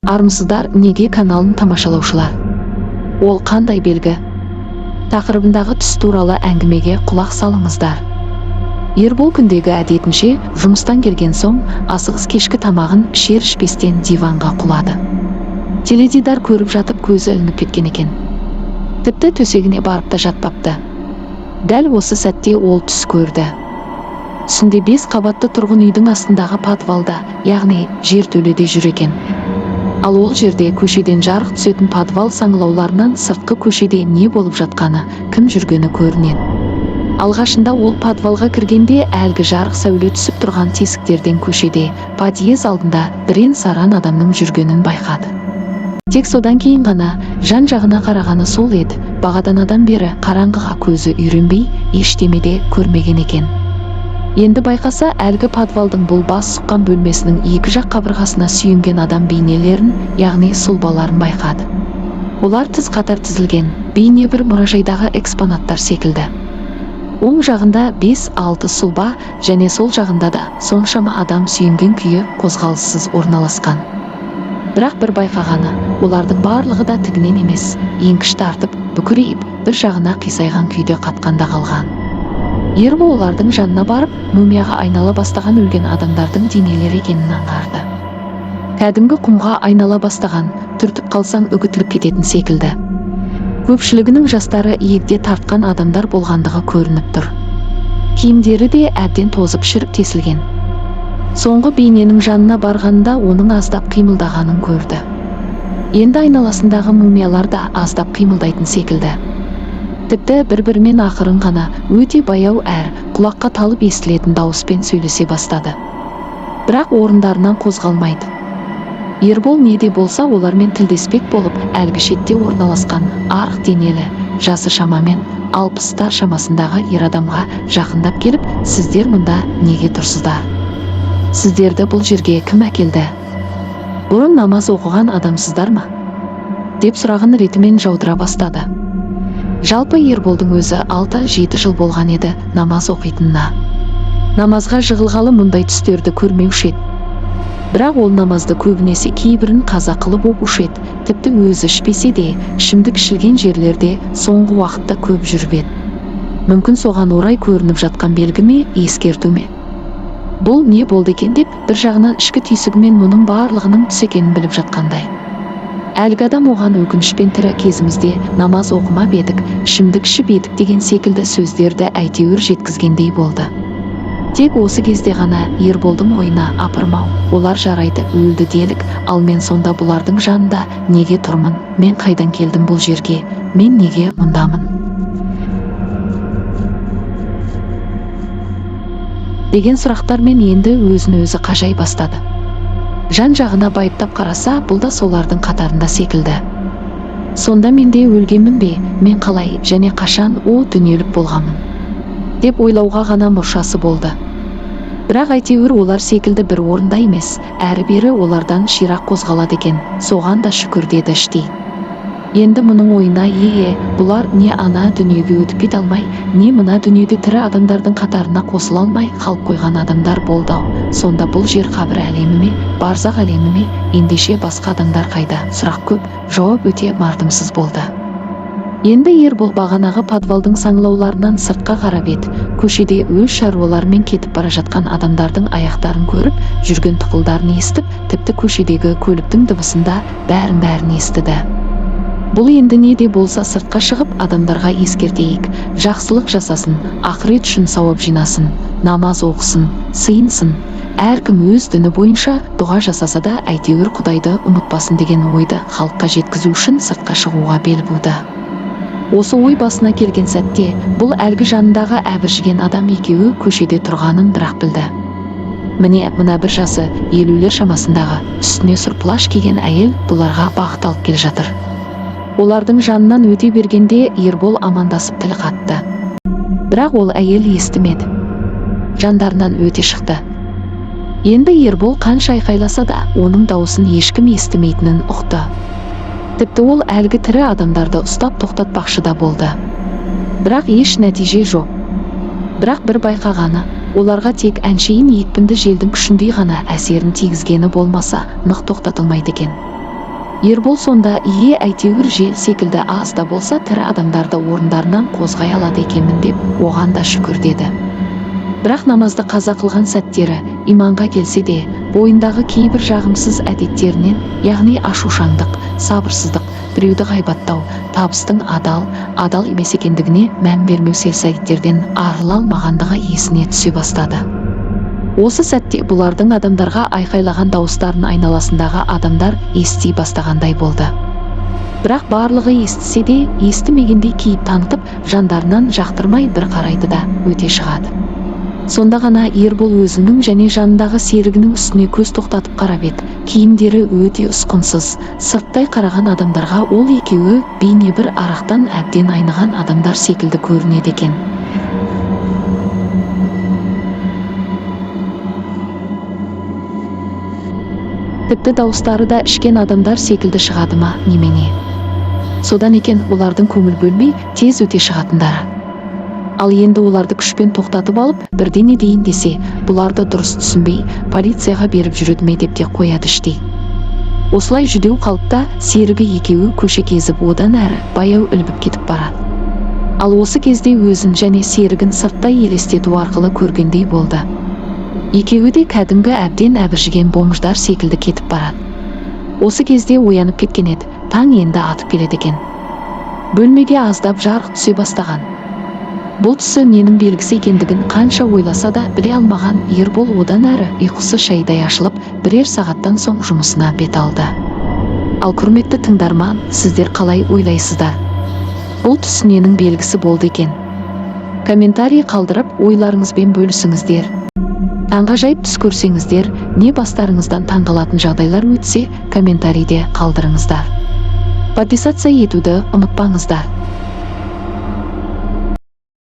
Армысыздар неге каналын тамашалаушылар? Ол қандай белгі? Тақырыбындағы түс туралы әңгімеге құлақ салыңыздар. Ербол күндегі әдетінше жұмыстан келген соң асығыс кешкі тамағын ішер-ішпестен диванға құлады. Теледидар көріп жатып көзі ілініп кеткен екен. Тіпті төсегіне барып та жатпапты. Дәл осы сәтте ол түс көрді. Түсінде 5 қабатты тұрғын үйдің астындағы подвалда, яғни жертөледе жүр екен. Ал ол жерде көшеден жарық түсетін подвал саңылауларынан сыртқы көшеде не болып жатқаны, кім жүргені көрінеді. Алғашында ол подвалға кіргенде әлгі жарық сәуле түсіп тұрған тесіктерден көшеде, подъезд алдында бірен-саран адамның жүргенін байқады. Тек содан кейін ғана жан-жағына қарағаны сол еді. Бағадан бері қараңғыға көзі үйренбей, ештемеде көрмеген екен. Енді байқаса әлгі подвалдың бұл бас сұққан бөлмесінің екі жақ қабырғасына сүйенген адам бейнелерін, яғни сұлбаларын байқады. Олар тіз қатар тізілген, бейне бір мұражайдағы экспонаттар секілді. Оң жағында 5-6 сұлба және сол жағында да соншама адам сүйенген күйі қозғалыссыз орналасқан. Бірақ бір байқағаны, олардың барлығы да тігінен емес, еңкіш тартып, бүкірейіп, бір жағына қисайған күйде қатқанда қалған. Ербол олардың жанына барып, мумияға айнала бастаған өлген адамдардың денелері екенін аңғарды. Кәдімгі құмға айнала бастаған, түртіп қалсаң үгітіліп кететін секілді. Көпшілігінің жастары иегде тартқан адамдар болғандығы көрініп тұр. Киімдері де әбден тозып шіріп тесілген. Соңғы бейненің жанына барғанда оның аздап қимылдағанын көрді. Енді айналасындағы мумиялар да аздап қимылдайтын секілді. Тіпті бір-бірімен ақырын ғана, өте баяу әр құлаққа талып естілетін дауыспен сөйлесе бастады. Бірақ орындарынан қозғалмайды. Ербол неде болса олармен тілдеспек болып, әлгі шетте орналасқан арық денелі, жасы шамамен 60-тар шамасындағы ер адамға жақындап келіп, сіздер мұнда неге тұрсыздар? Сіздерді бұл жерге кім әкелді? Бұрын намаз оқыған адамсыздар ма? Деп сұрағын ретімен жаудыра бастады. Жалпы Ерболдың өзі 6-7 жыл болған еді намаз оқитынына. Намазға жығылғалы мұндай түстерді көрмеуші еді. Бірақ ол намазды көбінесе кейбірін қаза қылып оқушы еді. Тіпті өзі ішпесе де, ішімдік ішілген жерлерде соңғы уақытта көп жүріп еді. Мүмкін соған орай көрініп жатқан белгі ме, ескерту ме? Бұл не болды екен деп, бір жағынан ішкі түйсігімен мұның барлығының түс екенін біліп жатқандай. Әлгі адам оған өкінішпен тірі кезімізде намаз оқымап едік, ішімдік ішіп едік деген секілді сөздерді әйтеуір жеткізгендей болды. Тек осы кезде ғана Ерболдың ойына апырмау, олар жарайды өлді делік, ал мен сонда бұлардың жанында неге тұрмын, мен қайдан келдім бұл жерге, мен неге мұндамын? Деген сұрақтармен енді өзін-өзі қажай бастады. Жан-жағына байыптап қараса, бұл да солардың қатарында секілді. Сонда мен де өлгенмін бе, мен қалай және қашан о дүниелік болғанмын? Деп ойлауға ғана мұршасы болды. Бірақ әйтеуір олар секілді бір орында емес, әрі-бері олардан ширақ қозғалады екен, соған да шүкір деді іштей. Енді мұның ойына бұлар не ана дүниеге өтіп кете алмай, не мына дүниеде тірі адамдардың қатарына қосыла алмай қалып қойған адамдар болды. Сонда бұл жер қабір әлемі ме, барзақ әлемі ме, ендеше басқа адамдар қайда? Сұрақ көп, жауап өте мардымсыз болды. Енді Ербол бағанағы подвалдың саңылауларынан сыртқа қарап еді. Көшеде өз шаруаларымен кетіп бара жатқан адамдардың аяқтарын көріп, жүрген тықылдарын естіп, тіпті көшедегі көліктің дыбысында бәрін естіді. Бұл енді не де болса сыртқа шығып адамдарға ескертейік, жақсылық жасасын, ақырет үшін сауап жинасын, намаз оқысын, сыйынсын, әркім өз діні бойынша дұға жасаса да әйтеуір Құдайды ұмытпасын деген ойды халыққа жеткізу үшін сыртқа шығуға бел буды. Осы ой басына келген сәтте бұл әлгі жанындағы әбіржіген адам екеуі көшеде тұрғанын бірақ білді. Міне мына бір жасы 50-лер шамасындағы үстіне сұр плащ киген әйел бұларға бағыт алып келе жатыр. Олардың жанынан өте бергенде Ербол амандасып тіл қатты. Бірақ ол әйел естімеді. Жандарынан өте шықты. Енді Ербол қанша айқайласа да, оның дауысын ешкім естімейтінін ұқты. Тіпті ол әлгі тірі адамдарды ұстап тоқтатпақшы да болды. Бірақ еш нәтиже жоқ. Бірақ бір байқағаны, оларға тек әншейін екпінді желдің күшіндей ғана әсерін тигізгені болмаса, нық тоқтатылмайды екен. Ербол сонда әйтеуір жел секілді аз да болса тірі адамдарды орындарынан қозғай алады екенмін деп оған да шүкір деді. Бірақ намазды қаза қылған сәттері иманға келсе де, бойындағы кейбір жағымсыз әдеттерінен, яғни ашушаңдық, сабырсыздық, біреуді ғайбаттау, табыстың адал емес екендігіне мән бермеу сәттерден арыла алмағандығы есіне түсе бастады. Осы сәтте бұлардың адамдарға айқайлаған дауыстарын айналасындағы адамдар ести бастағандай болды. Бірақ барлығы естісе де, естімегендей кейіп танытып, жандарынан жақтырмай бір қарайды да өте шығады. Сонда ғана Ербол өзінің және жанындағы серігінің үстіне көз тоқтатып қарап еді. Киімдері өте ұсқынсыз, сырттай қараған адамдарға ол екеуі бейне бір арақтан әбден айныған адамдар секілді көрінеді екен. Тіпті дауыстары да ішкен адамдар секілді шығады ма, немене? Содан екен олардың көңіл бөлмей тез өте шығатындары. Ал енді оларды күшпен тоқтатып алып, бірдеңе дейін десе, бұларды дұрыс түсінбей, полицияға беріп жүреді ме деп те қояды іштей. Осылай жүдеу қалыпта серігі екеуі көше кезіп одан әрі баяу ілбіп кетіп барады. Ал осы кезде өзін және серігін сырттай елестету арқылы көргендей болды. Екеуі де кәдімгі әбден әбіржіген бомждар секілді кетіп барады. Осы кезде оянып кеткен еді, таң енді атып келеді екен. Бөлмеге аздап жарық түсе бастаған. Бұл түсі ненің белгісі екендігін қанша ойласа да біле алмаған Ербол одан әрі ұйқысы шайдай ашылып, бірер сағаттан соң жұмысына бет алды. Ал құрметті тыңдарман, сіздер қалай ойлайсыздар? Бұл түс ненің белгісі болды екен? Комментарий қалдырып, ойларыңызбен бөлісіңіздер. Таңғажайып түс көрсеңіздер, не бастарыңыздан таңғалатын жағдайлар өтсе, комментарийде қалдырыңыздар. Подписаться етуді ұмытпаңыздар.